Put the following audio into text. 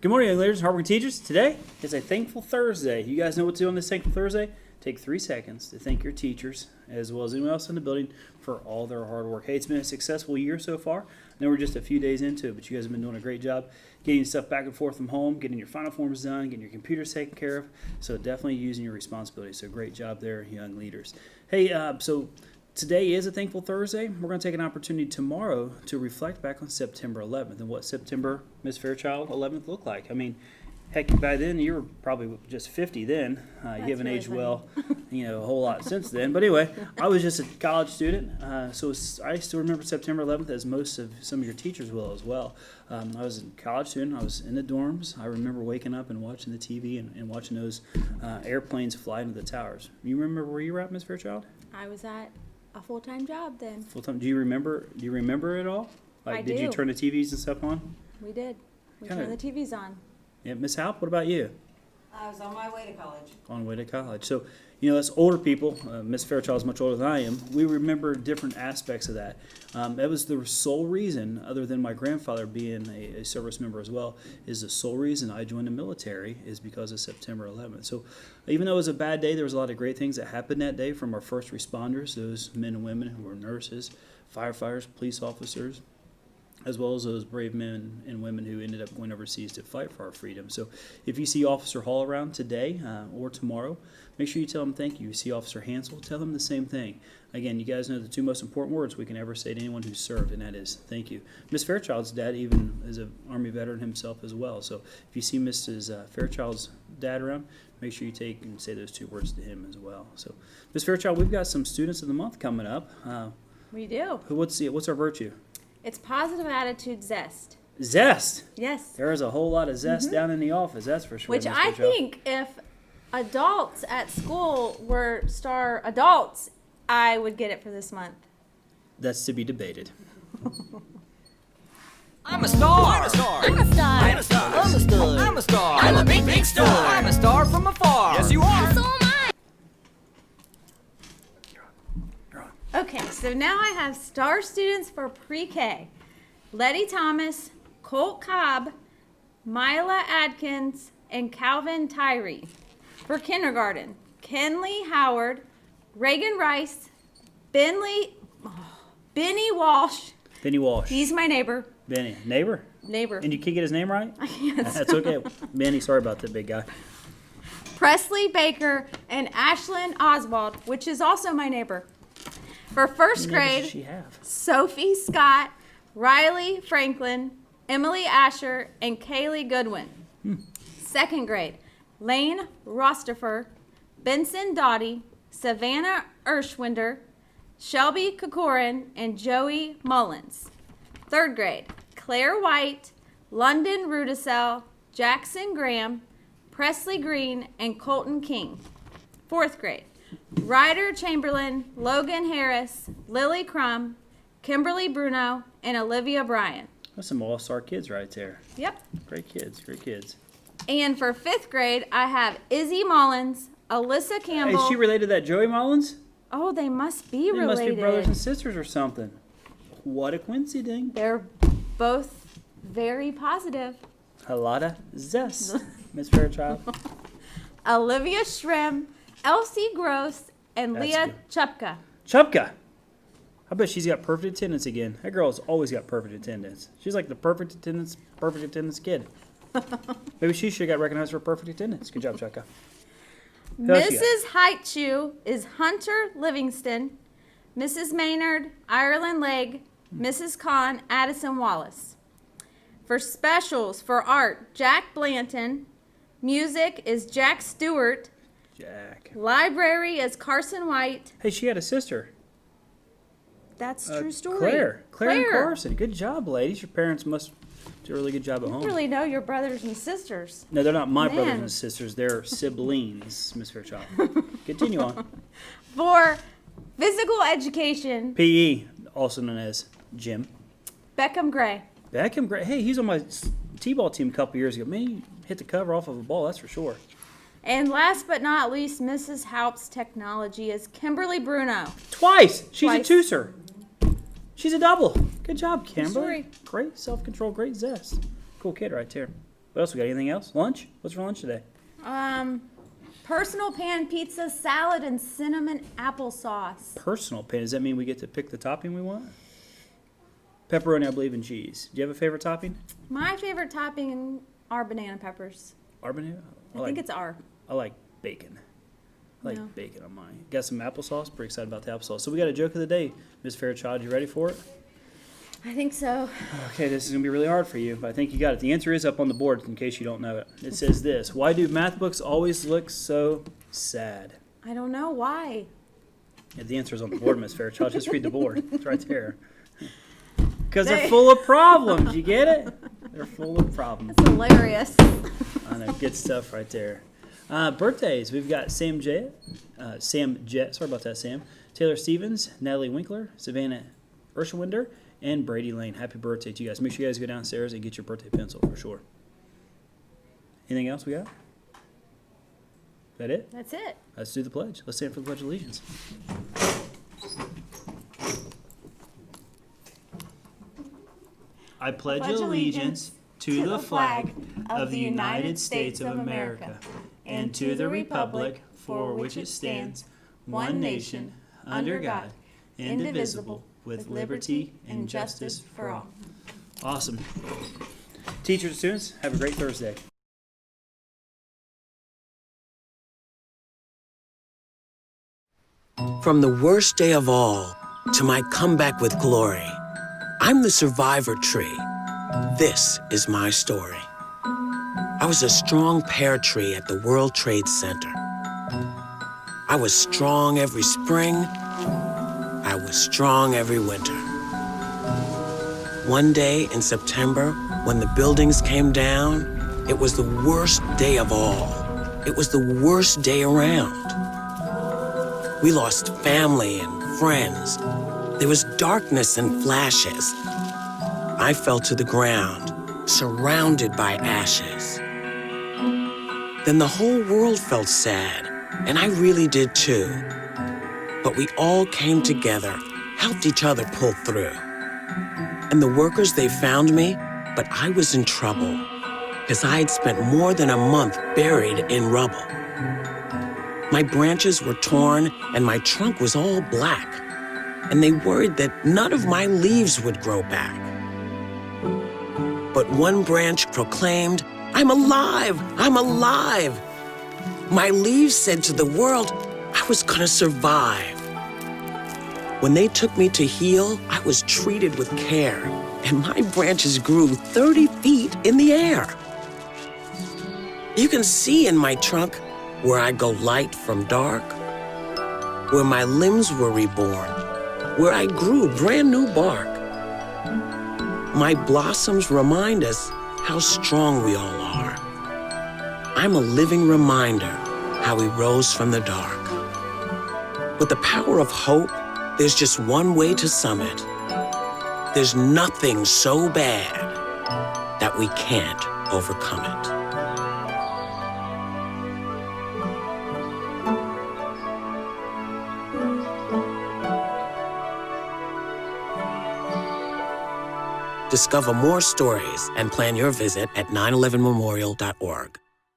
Good morning, young leaders and hardworking teachers. Today is a Thankful Thursday. You guys know what to do on this Thankful Thursday? Take 3 seconds to thank your teachers, as well as anyone else in the building, for all their hard work. Hey, it's been a successful year so far. I know we're just a few days into it, but you guys have been doing a great job getting stuff back and forth from home, getting your final forms done, getting your computers taken care of. So definitely using your responsibilities. So great job there, young leaders. Hey, so today is a Thankful Thursday. We're going to take an opportunity tomorrow to reflect back on September 11th and what September, Miss Fairchild, 11th looked like. I mean, heck, by then you were probably just 50 then. You haven't really aged funny. well, a whole lot since then. But anyway, I was just a college student, so I still remember September 11th as most of some of your teachers will as well. I was a college student. I was in the dorms. I remember waking up and watching the TV and watching those airplanes fly into the towers. You remember where you were at, Miss Fairchild? I was at a full-time job then. Full time. Do you remember it all? I did you do. turn the TVs and stuff on? We did. We Kinda- turned the TVs on. Yeah, Miss Halp, what about you? I was on my way to college. On the way to college. So, as older people, Miss Fairchild is much older than I am, we remember different aspects of that. That was the sole reason, other than my grandfather being a service member as well, is the sole reason I joined the military is because of September 11th. So even though it was a bad day, there was a lot of great things that happened that day from our first responders, those men and women who were nurses, firefighters, police officers, as well as those brave men and women who ended up going overseas to fight for our freedom. So if you see Officer Hall around today or tomorrow, make sure you tell him thank you. You see Officer Hansel, tell him the same thing. Again, you guys know the 2 most important words we can ever say to anyone who served, and that is thank you. Miss Fairchild's dad even is an Army veteran himself as well. So if you see Mrs. Fairchild's dad around, make sure you take and say those 2 words to him as well. So Miss Fairchild, we've got some Students of the Month coming up. We do. What's our virtue? It's positive attitude zest. Zest. Yes. There is a whole lot of zest down in the office, that's for sure. Which Miss I Fairchild. think if adults at school were star adults, I would get it for this month. That's to be debated. I'm a star. I'm a star. I'm a star. I'm a star. I'm a star. I'm a star. I'm a big, big star. I'm a star from afar. Yes, you are. So am I. Okay, so now I have star students for pre-K. Letty Thomas, Colt Cobb, Mila Adkins, and Calvin Tyree. For kindergarten, Kenley Howard, Reagan Rice, Benny Walsh. Benny Walsh. He's my neighbor. Benny. Neighbor? Neighbor. And you can't get his name right? Yes. That's okay. Benny, sorry about that, big guy. Presley Baker and Ashlyn Oswald, which is also my neighbor. For first How many neighbors grade, does she have? Sophie Scott, Riley Franklin, Emily Asher, and Kaylee Goodwin. Second grade, Lane Rostifer, Benson Doughty, Savannah Erschwinder, Shelby Kokorin, and Joey Mullins. Third grade, Claire White, London Rudisell, Jackson Graham, Presley Green, and Colton King. Fourth grade, Ryder Chamberlain, Logan Harris, Lily Crum, Kimberly Bruno, and Olivia Bryan. That's some all-star kids right there. Yep. Great kids, great kids. And for fifth grade, I have Izzy Mullins, Alyssa Hey, Campbell. is she related to that Joey Mullins? Oh, they must be They related. must be brothers and sisters or something. What a coincidence. They're both very positive. A lot of zest, Miss Fairchild. Olivia Shrim, Elsie Gross, and That's Leah good. Chupka. Chupka. I bet she's got perfect attendance again. That girl's always got perfect attendance. She's like the perfect attendance kid. Maybe she should have got recognized for perfect attendance. Good job, Chupka. Who else you got? Mrs. Heitchu is Hunter Livingston. Mrs. Maynard, Ireland Legg. Mrs. Kahn, Addison Wallace. For specials, for art, Jack Blanton. Music is Jack Stewart. Jack. Library is Carson White. Hey, she had a sister. That's a true story. Claire and Carson. Good job, ladies. Your parents must do a really good job at You home. really know your brothers and sisters. No, they're not my brothers Man. and sisters. They're siblings, Miss Fairchild. Continue on. For physical education, PE, also known as Jim. Beckham Gray. Beckham, great. Hey, he's on my T-ball team a couple years ago. Man, you hit the cover off of a ball, that's for sure. And last but not least, Mrs. Haupt's technology is Kimberly Bruno. Twice. She's Twice. a twoser. She's a double. Good job, Kimberly. Sorry. Great self-control, great zest. Cool kid right there. What else we got? Anything else? Lunch? What's for lunch today? Personal pan pizza, salad, and cinnamon applesauce. Personal pan. Does that mean we get to pick the topping we want? Pepperoni, I believe, and cheese. Do you have a favorite topping? My favorite topping are banana peppers. Arbanero? I think it's R. I like bacon. I like No. bacon on mine. Got some applesauce. Pretty excited about the applesauce. So we got a joke of the day, Miss Fairchild. You ready for it? I think so. Okay, this is going to be really hard for you, but I think you got it. The answer is up on the board in case you don't know it. It says this: why do math books always look so sad? I don't know why. Yeah, the answer is on the board, Miss Fairchild. Just read the board. It's right there. Because they're full of problems. You get it? They're full of problems. That's hilarious. I know, good stuff right there. Birthdays, we've got Sam Jett, sorry about that, Sam. Taylor Stevens, Natalie Winkler, Savannah Urswinder, and Brady Lane. Happy birthday to you guys. Make sure you guys go downstairs and get your birthday pencil for sure. Anything else we got? Is that it? That's it. Let's do the pledge. Let's stand for the Pledge of Allegiance. I pledge allegiance to the flag of the United States of America and to the republic for which it stands, one nation, under God, indivisible, with liberty and justice for all. Awesome. Teachers and students, have a great Thursday. From the worst day of all to my comeback with glory, I'm the survivor tree. This is my story. I was a strong pear tree at the World Trade Center. I was strong every spring. I was strong every winter. One day in September, when the buildings came down, it was the worst day of all. It was the worst day around. We lost family and friends. There was darkness and flashes. I fell to the ground, surrounded by ashes. Then the whole world felt sad, and I really did too. But we all came together, helped each other pull through. And the workers, they found me, but I was in trouble, because I had spent more than a month buried in rubble. My branches were torn, and my trunk was all black, and they worried that none of my leaves would grow back. But one branch proclaimed, "I'm alive! I'm alive!" My leaves said to the world, I was gonna survive. When they took me to heal, I was treated with care, and my branches grew 30 feet in the air. You can see in my trunk where I go light from dark, where my limbs were reborn, where I grew brand new bark. My blossoms remind us how strong we all are. I'm a living reminder how we rose from the dark. With the power of hope, there's just one way to sum it. There's nothing so bad that we can't overcome it. Discover more stories and plan your visit at 911memorial.org.